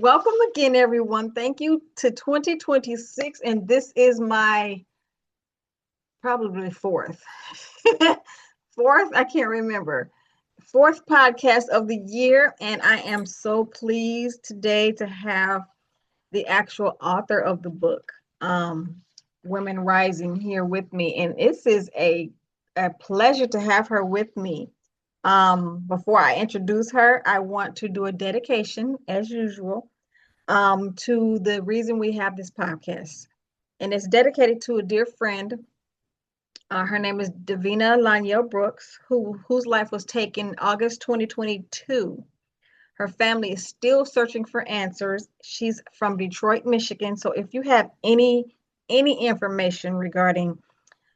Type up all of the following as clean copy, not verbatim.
welcome again, everyone. Thank you to 2026, and this is my probably fourth, fourth, I can't remember, fourth podcast of the year, and I am so pleased today to have the actual author of the book, Women Rising, here with me, and this is a pleasure to have her with me. Before I introduce her, I want to do a dedication, as usual, to the reason we have this podcast. And it's dedicated to a dear friend. Her name is Davina Laniel Brooks, whose life was taken August 2022. Her family is still searching for answers. She's from Detroit, Michigan. So if you have any information regarding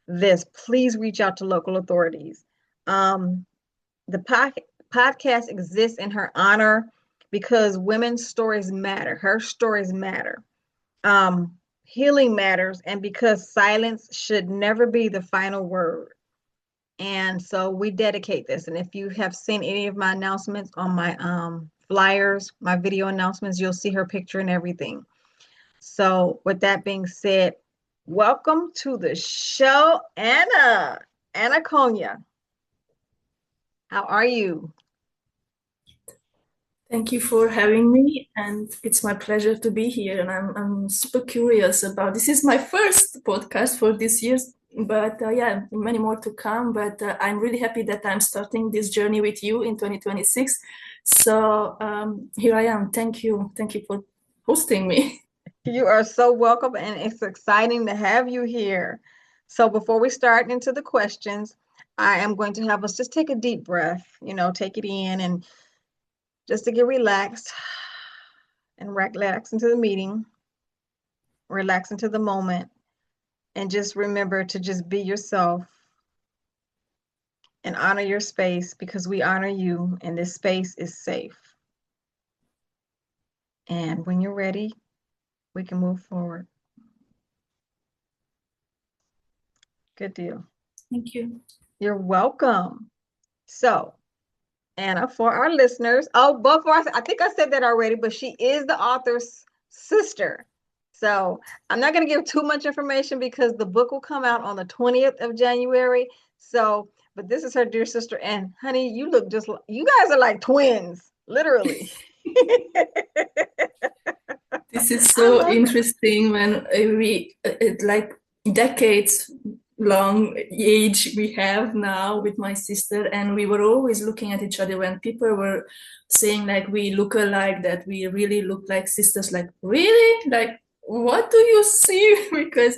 this, please reach out to local authorities. The podcast exists in her honor because women's stories matter. Her stories matter. Healing matters, and because silence should never be the final word. And so we dedicate this. And if you have seen any of my announcements on my flyers, my video announcements, you'll see her picture and everything. So with that being said, welcome to the show, Anna Konya. How are you? Thank you for having me, and it's my pleasure to be here. And I'm super curious about this. Is my first podcast for this year, but yeah, many more to come. But I'm really happy that I'm starting this journey with you in 2026. So here I am. Thank you for hosting me. You are so welcome, and it's exciting to have you here. So before we start into the questions, I am going to have us just take a deep breath, take it in and just to get relaxed and relax into the meeting, relax into the moment, and just remember to just be yourself and honor your space because we honor you and this space is safe. And when you're ready, we can move forward. Good deal. Thank you. You're welcome. So, Anna, for our listeners, I think I said that already, but she is the author's sister. So I'm not going to give too much information because the book will come out on the 20th of January. So, but this is her dear sister. And honey, you look you guys are like twins, literally. This is so interesting when we, like decades long age we have now with my sister, and we were always looking at each other when people were saying like we look alike, that we really look like sisters. Like, really? Like, what do you see? Because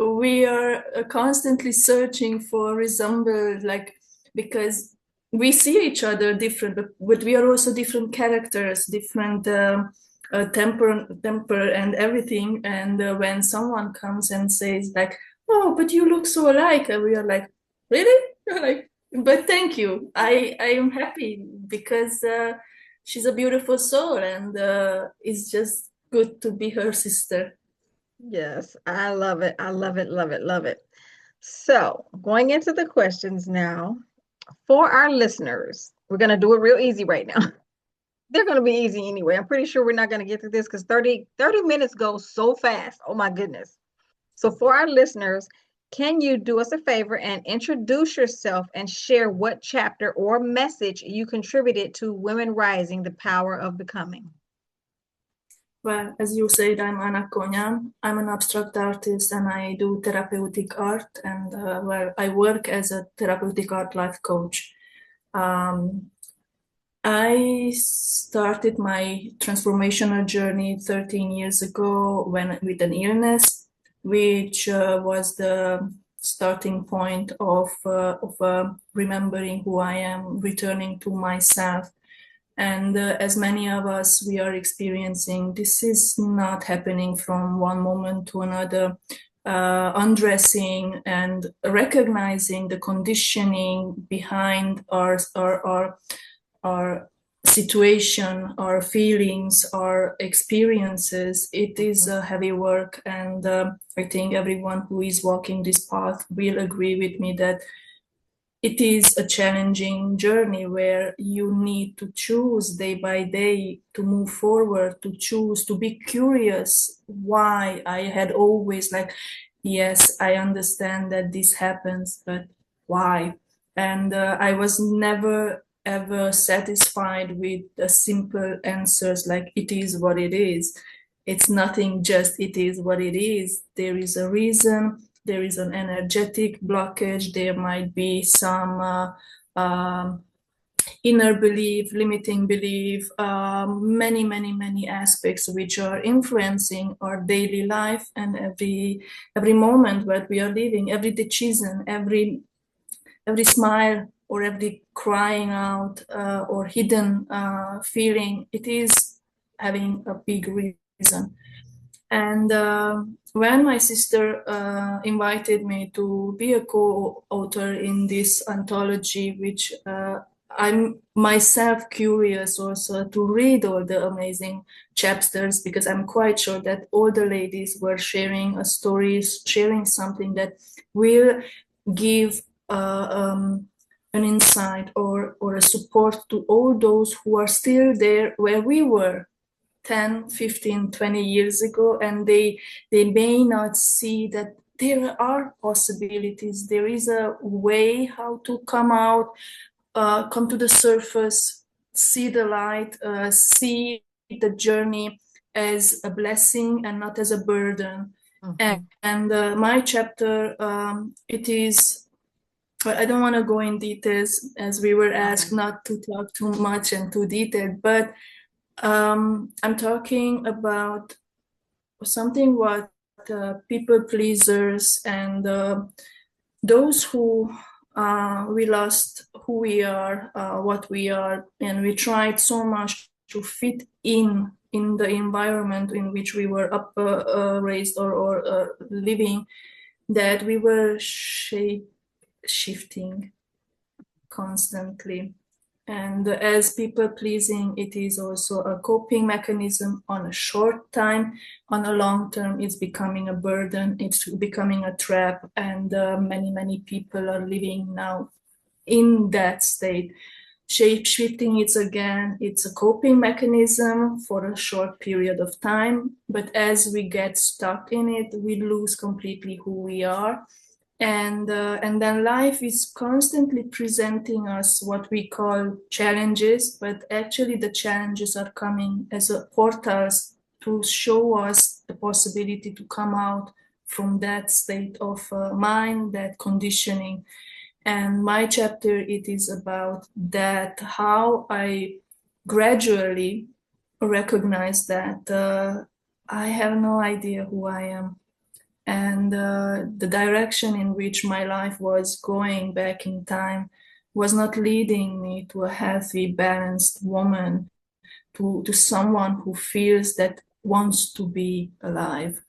we are constantly searching for resemble, like, because we see each other different, but we are also different characters, different temper and everything. And when someone comes and says like, oh, but you look so alike, and we are like, really? Like, but thank you. I am happy because she's a beautiful soul, and it's just good to be her sister. Yes, I love it. I love it, love it, love it. So going into the questions now, for our listeners, we're going to do it real easy right now. They're going to be easy anyway. I'm pretty sure we're not going to get through this because 30 minutes goes so fast. Oh my goodness. So for our listeners, can you do us a favor and introduce yourself and share what chapter or message you contributed to Women Rising, the Power of Becoming? Well, as you said, I'm Anna Konya. I'm an abstract artist and I do therapeutic art, and well, I work as a therapeutic art life coach. I started my transformational journey 13 years ago with an illness, which was the starting point of remembering who I am, returning to myself. And as many of us, we are experiencing, this is not happening from one moment to another. Undressing and recognizing the conditioning behind our situation, our feelings, our experiences, it is a heavy work. And I think everyone who is walking this path will agree with me that it is a challenging journey where you need to choose day by day to move forward, to choose to be curious why. I had always like, yes, I understand that this happens, but why? And I was never ever satisfied with the simple answers like it is what it is. It's nothing, just it is what it is. There is a reason, there is an energetic blockage, there might be some inner belief, limiting belief, many aspects which are influencing our daily life and every moment that we are living, every decision, every smile or every crying out or hidden feeling. It is having a big reason. And when my sister invited me to be a co-author in this anthology, which I'm myself curious also to read all the amazing chapters, because I'm quite sure that all the ladies were sharing a story, sharing something that will give an insight or a support to all those who are still there where we were 10, 15, 20 years ago, and they may not see that there are possibilities. There is a way how to come out, come to the surface, see the light, see the journey as a blessing and not as a burden. Mm-hmm. And my chapter, it is, I don't want to go in details as we were asked not to talk too much and too detailed, but I'm talking about something what people pleasers and those who we lost who we are, what we are, and we tried so much to fit in the environment in which we were up raised or living, that we were shifting constantly. And as people pleasing, it is also a coping mechanism on a short time. On a long term, it's becoming a burden, it's becoming a trap, and many people are living now in that state. Shape shifting, it's a coping mechanism for a short period of time, but as we get stuck in it, we lose completely who we are. And then life is constantly presenting us what we call challenges, but actually the challenges are coming as a portals to show us the possibility to come out from that state of mind, that conditioning. And my chapter, it is about that, how I gradually recognize that I have no idea who I am, and the direction in which my life was going back in time was not leading me to a healthy, balanced woman, to someone who feels that wants to be alive.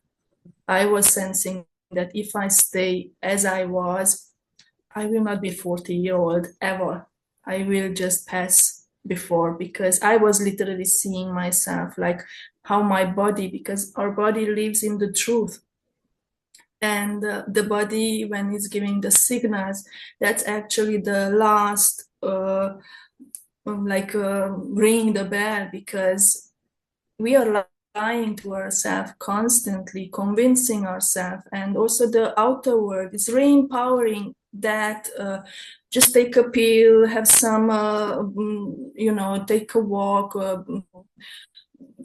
I was sensing that if I stay as I was, I will not be 40-year-old ever. I will just pass before, because I was literally seeing myself like how my body, because our body lives in the truth, and the body, when it's giving the signals, that's actually the last ring the bell, because we are lying to ourselves constantly, convincing ourselves, and also the outer world is re-empowering that just take a pill, have some take a walk,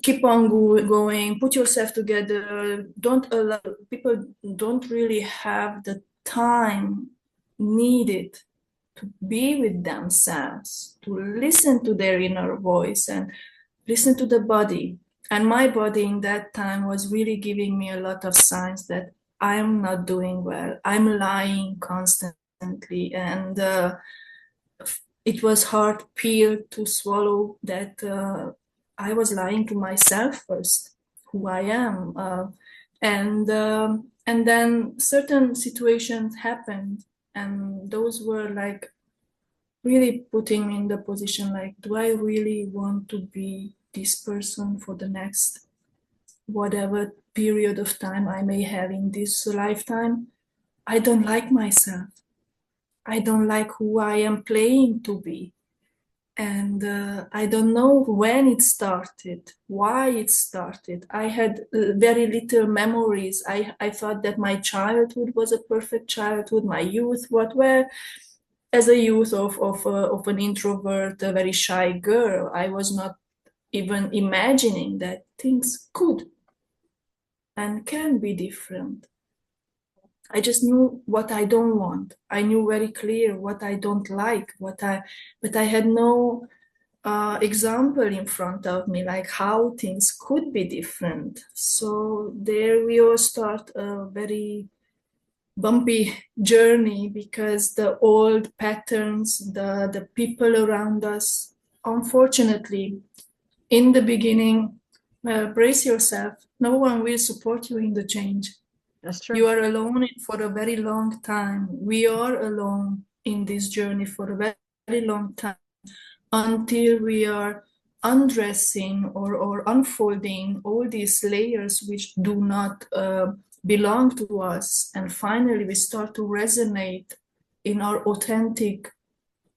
keep on going, put yourself together. Don't allow people, don't really have the time needed to be with themselves, to listen to their inner voice and listen to the body. And my body in that time was really giving me a lot of signs that I'm not doing well. I'm lying constantly, and it was hard pill to swallow that I was lying to myself first, who I am, and then certain situations happened, and those were like really putting me in the position like, do I really want to be this person for the next whatever period of time I may have in this lifetime? I don't like myself. I don't like who I am playing to be. And I don't know when it started, why it started. I had very little memories. I thought that my childhood was a perfect childhood, my youth, what were, as a youth of an introvert, a very shy girl, I was not even imagining that things could and can be different. I just knew what I don't want. I knew very clear what I don't like, but I had no example in front of me, like how things could be different. So there we all start a very bumpy journey because the old patterns, the people around us, unfortunately, in the beginning, brace yourself. No one will support you in the change. That's true. You are alone for a very long time. We are alone in this journey for a very long time until we are undressing or unfolding all these layers which do not belong to us. And finally, we start to resonate in our authentic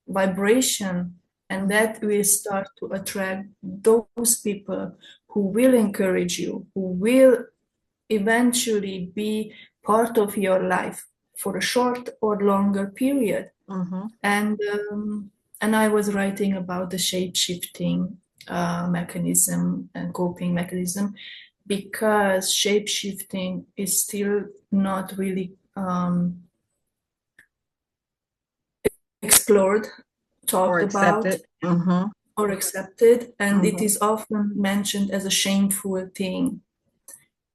vibration. And that will start to attract those people who will encourage you, who will eventually be part of your life for a short or longer period. Mm-hmm. And I was writing about the shape-shifting mechanism and coping mechanism because shape-shifting is still not really explored, Or talked about, accepted. Mm-hmm. or accepted, and it Mm-hmm. is often mentioned as a shameful thing.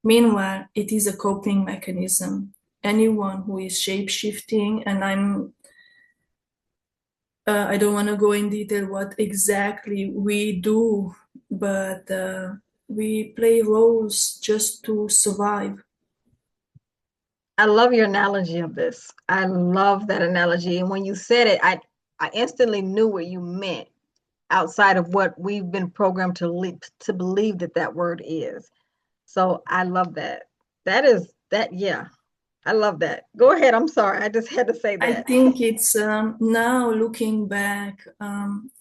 Meanwhile, it is a coping mechanism. Anyone who is shape-shifting, and I don't want to go in detail what exactly we do, but we play roles just to survive. I love your analogy of this. I love that analogy. And when you said it, I instantly knew what you meant outside of what we've been programmed to believe that that word is. So I love that. That is that, yeah. I love that. Go ahead. I'm sorry. I just had to say I that. think it's now looking back,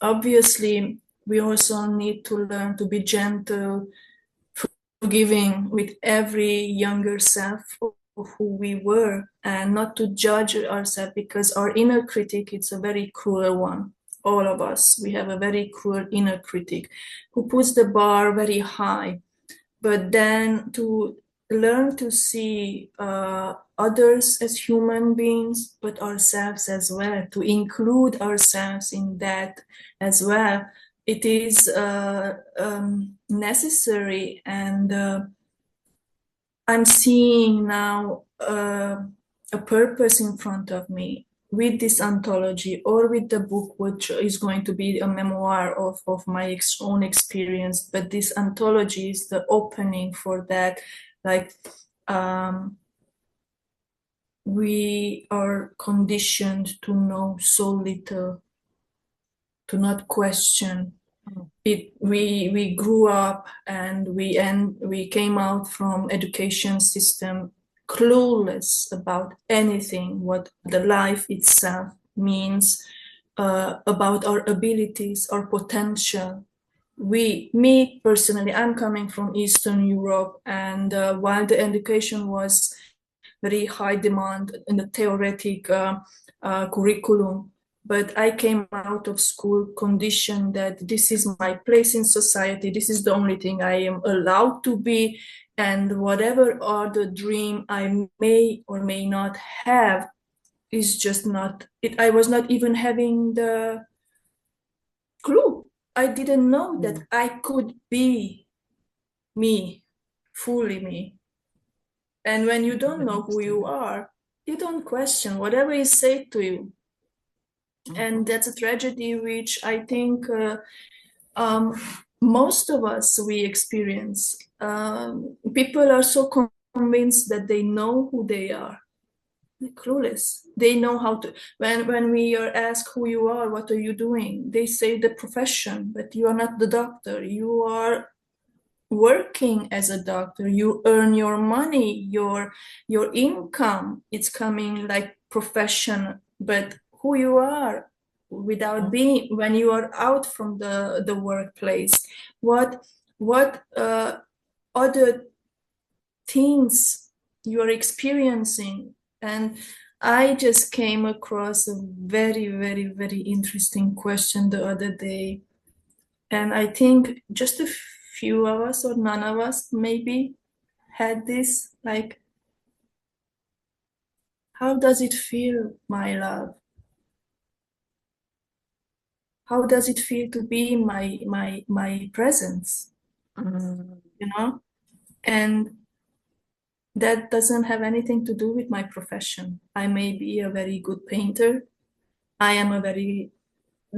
obviously, we also need to learn to be gentle, forgiving with every younger self of who we were, and not to judge ourselves because our inner critic is a very cruel one. All of us, we have a very cruel inner critic who puts the bar very high. But then to learn to see others as human beings, but ourselves as well, to include ourselves in that as well, it is necessary. And I'm seeing now a purpose in front of me with this anthology or with the book, which is going to be a memoir of my own experience. But this anthology is the opening for that. Like, we are conditioned to know so little, to not question. We grew up and we came out from education system clueless about anything, what the life itself means, about our abilities, our potential. Me personally, I'm coming from Eastern Europe, and while the education was very high demand in the theoretic curriculum, but I came out of school conditioned that this is my place in society, this is the only thing I am allowed to be, and whatever other dream I may or may not have is just not it. I was not even having the clue. I didn't know that I could be me, fully me. And when you don't know who you are, you don't question whatever is said to you. And that's a tragedy which I think um, most of us we experience. People are so convinced that they know who they are. They're clueless. They know how to. When we are asked who you are, what are you doing? They say the profession, but you are not the doctor. You are working as a doctor. You earn your money, your income. It's coming like profession, but who you are without being, when you are out from the workplace, what other things you are experiencing. And I just came across a very, very, very interesting question the other day. And I think just a few of us, or none of us, maybe had this, like, how does it feel, my love? How does it feel to be in my presence? Mhm. You know? And that doesn't have anything to do with my profession. I may be a very good painter. I am a very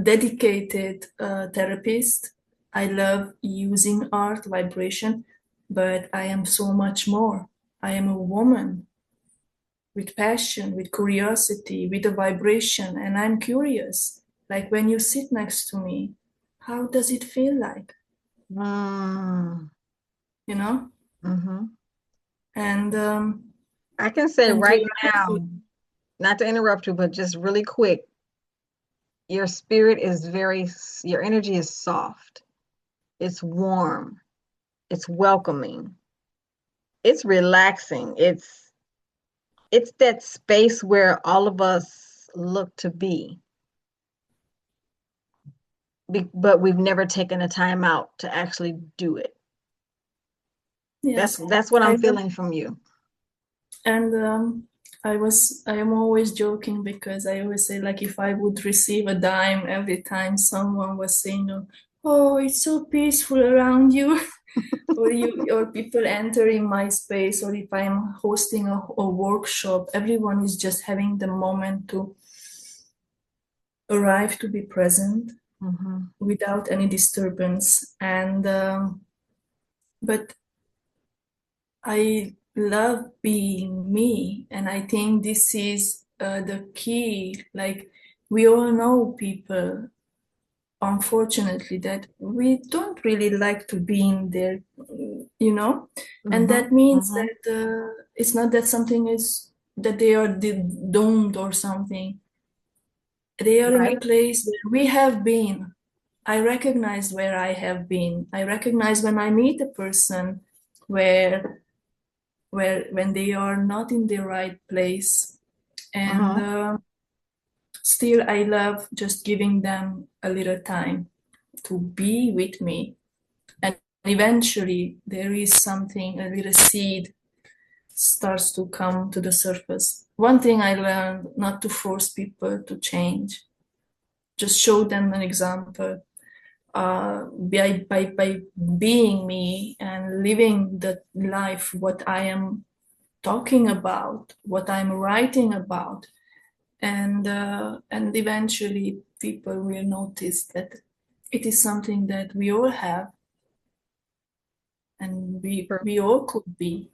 dedicated therapist. I love using art, vibration, but I am so much more. I am a woman with passion, with curiosity, with a vibration, and I'm curious. Like when you sit next to me, how does it feel like? Mm. You know? Mhm. And I can say and to right arrive now, not to interrupt you, but just really quick, your spirit is your energy is soft. It's warm. It's welcoming. It's relaxing. It's that space where all of us look to be. But we've never taken a time out to actually do it. yes, That's what I'm I feeling from you. and I am always joking because I always say, like, if I would receive a dime every time someone was saying, "Oh, it's so peaceful around you," or people entering my space, or if I'm hosting a workshop, everyone is just having the moment to arrive, to be present Mm-hmm. without any disturbance. And but I love being me, and I think this is the key. Like, we all know people, unfortunately, that we don't really like to be in there, and Mm-hmm. that means Mm-hmm. that it's not that something is that they are doomed or something. They are in a Right. place where we have been. I recognize where I have been. I recognize when I meet a person where when they are not in the right place, and Mm-hmm. still I love just giving them a little time to be with me, and eventually there is something, a little seed starts to come to the surface. One thing I learned: not to force people to change, just show them an example, by being me and living the life what I am talking about, what I'm writing about, and eventually people will notice that it is something that we all have, and True. we all could be.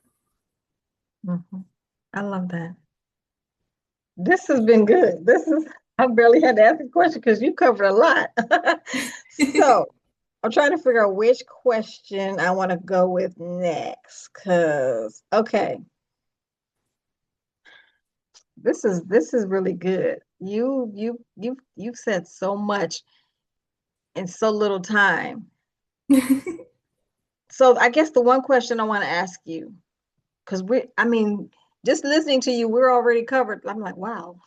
Mm-hmm. I love that. This has been good. I barely had to ask a question because you covered a lot. So I'm trying to figure out which question I want to go with next. Okay, this is really good. You've said so much in so little time. So I guess the one question I want to ask you, because I mean, just listening to you, we're already covered. I'm like, wow.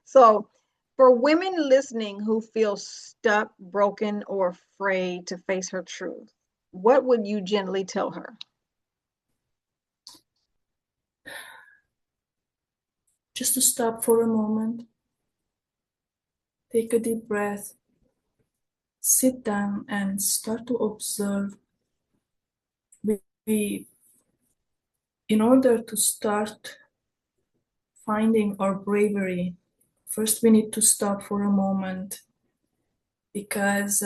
So for women listening who feel stuck, broken, or afraid to face her truth, what would you gently tell her? Just to stop for a moment, take a deep breath, sit down, and start to observe. We, in order to start finding our bravery, first we need to stop for a moment, because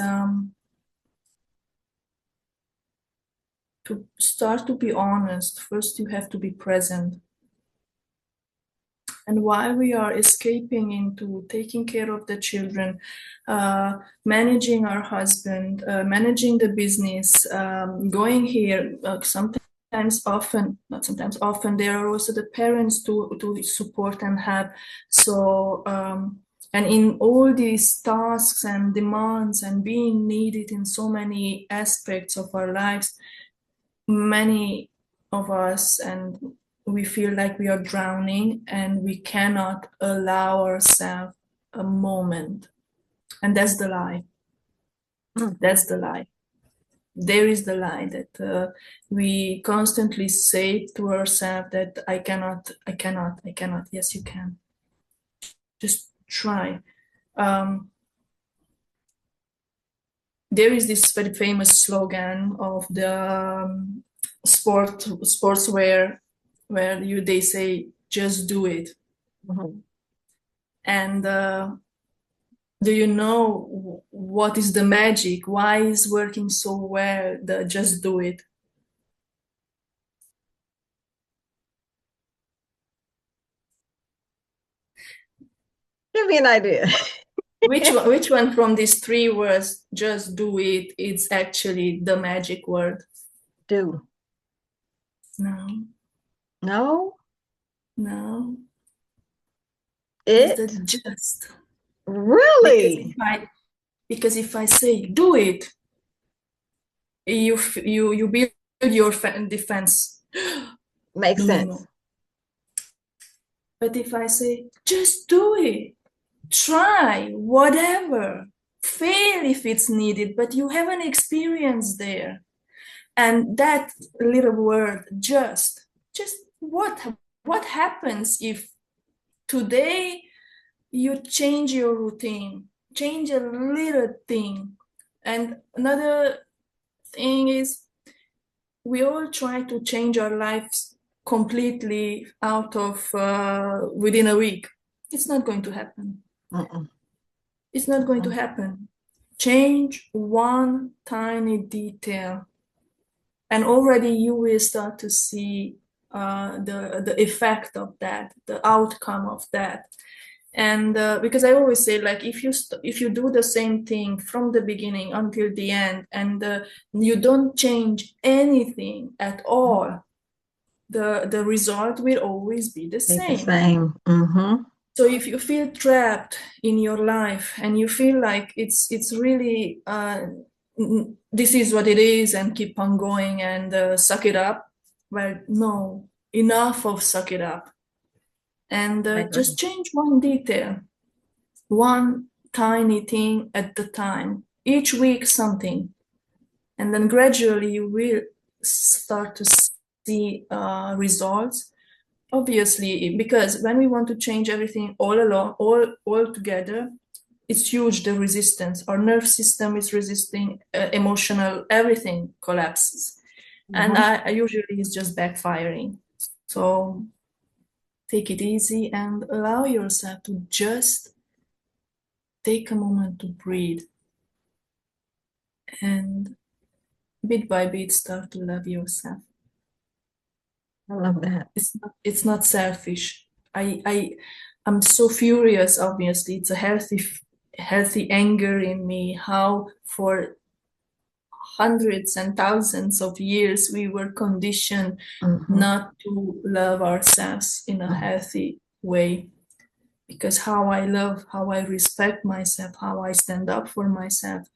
to start to be honest, first you have to be present. And while we are escaping into taking care of the children, managing our husband, managing the business, going here, sometimes often there are also the parents to support and help. So and in all these tasks and demands and being needed in so many aspects of our lives, many of us, and we feel like we are drowning and we cannot allow ourselves a moment. And that's the lie. That's the lie. There is the lie that we constantly say to ourselves that I cannot, I cannot, I cannot. Yes, you can. Just try. There is this very famous slogan of the sportswear where they say, just do it. And do you know what is the magic? Why is working so well, the just do it? Give me an idea. Which one from these three words, just do it, it's actually the magic word? Do. No. No? No. It? It's the just. Really? Because if I say do it, you build your defense. Makes sense. No. But if I say just do it, try whatever, fail if it's needed, but you have an experience there. And that little word, just what happens if today you change your routine, change a little thing? And another thing is, we all try to change our lives completely out of within a week. It's not going to happen. It's not going to happen. Change one tiny detail, and already you will start to see the effect of that, the outcome of that. And because I always say, like, if you do the same thing from the beginning until the end, and you don't change anything at all, the result will always be the same. The same. So if you feel trapped in your life and you feel like it's really this is what it is, and keep on going and suck it up, well, no, enough of suck it up, and just change one detail, one tiny thing at the time, each week something, and then gradually you will start to see results. Obviously, because when we want to change everything all along, all together, it's huge, the resistance. Our nerve system is resisting, emotional, everything collapses. And I usually it's just backfiring. So take it easy and allow yourself to just take a moment to breathe. And bit by bit start to love yourself. I love that. It's not selfish. I'm so furious, obviously. It's a healthy anger in me, how for hundreds and thousands of years we were conditioned not to love ourselves in a healthy way. Because how I love, how I respect myself, how I stand up for myself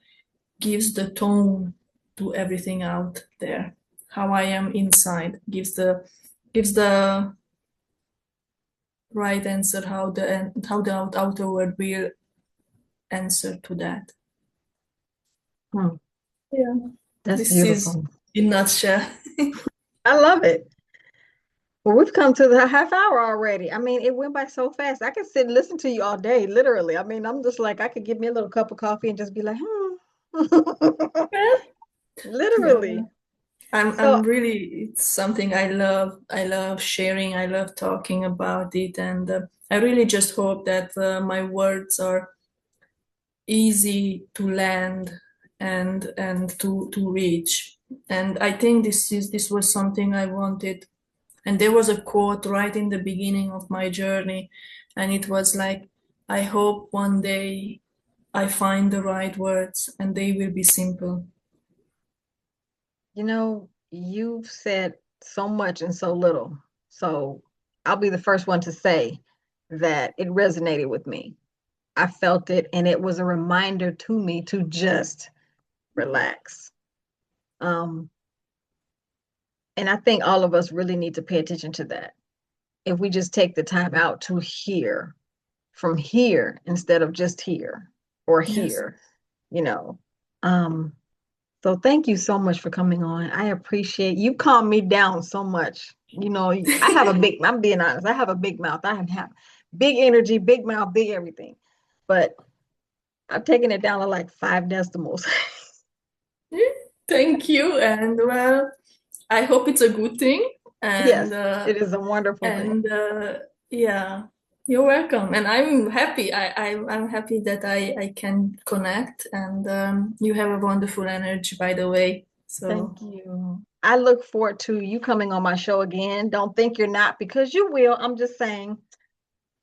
gives the tone to everything out there. How I am inside gives the right answer, how the outer world will answer to that. Yeah, that's this beautiful. is in a nutshell. I love it. Well, we've come to the half hour already. I mean, it went by so fast. I could sit and listen to you all day, literally. I mean, I'm just like, I could give me a little cup of coffee and just be like, literally. Yeah. I'm really, it's something I love. I love sharing. I love talking about it. And I really just hope that my words are easy to land and to reach. And I think this was something I wanted. And there was a quote right in the beginning of my journey, and it was like, I hope one day I find the right words and they will be simple. You know, you've said so much and so little. So I'll be the first one to say that it resonated with me. I felt it, and it was a reminder to me to just relax. Um, and I think all of us really need to pay attention to that. If we just take the time out to hear from here instead of just here or Yes. here, you know. Um, so thank you so much for coming on. I appreciate you calmed me down so much. You know, I have a big, I'm being honest, I have a big mouth. I have big energy, big mouth, big everything. But I've taken it down to like 5 decimals. Thank you. And well, I hope it's a good thing. Yes, And it is a wonderful thing. and yeah, you're welcome. And I'm happy. I'm happy that I can connect. And you have a wonderful energy, by the way. So Thank you. I look forward to you coming on my show again. Don't think you're not, because you will. I'm just saying.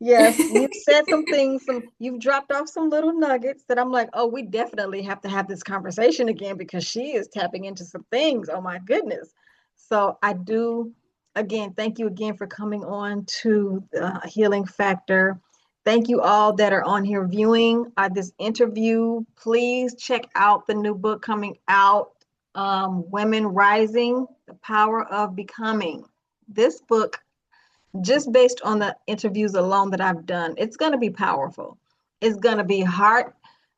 Yes, you've said some things, you've dropped off some little nuggets that I'm like, oh, we definitely have to have this conversation again because she is tapping into some things. Oh my goodness. So I do, again, thank you again for coming on to Healing Factor. Thank you all that are on here viewing this interview. Please check out the new book coming out, Women Rising, The Power of Becoming. This book, just based on the interviews alone that I've done, it's going to be powerful. It's going to be heart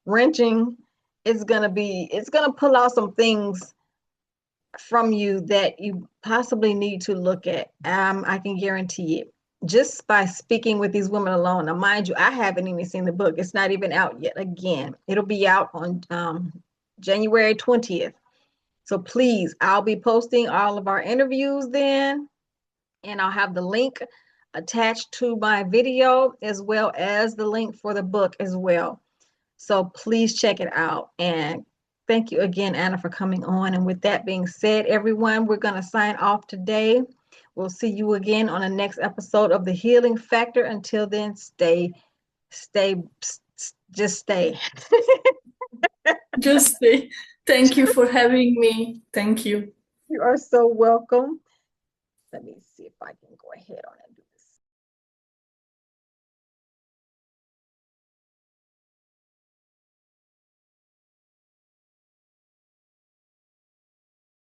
wrenching. It's going to pull out some things from you that you possibly need to look at. I can guarantee it. Just by speaking with these women alone. Now, mind you, I haven't even seen the book. It's not even out yet. Again, it'll be out on January 20th. So please, I'll be posting all of our interviews then, and I'll have the link attached to my video as well as the link for the book as well. So please check it out. And thank you again, Anna, for coming on. And with that being said, everyone, we're going to sign off today. We'll see you again on the next episode of The Healing Factor. Until then, just stay. just thank you for having me. Thank you. You are so welcome. Let me see if I can go ahead on and do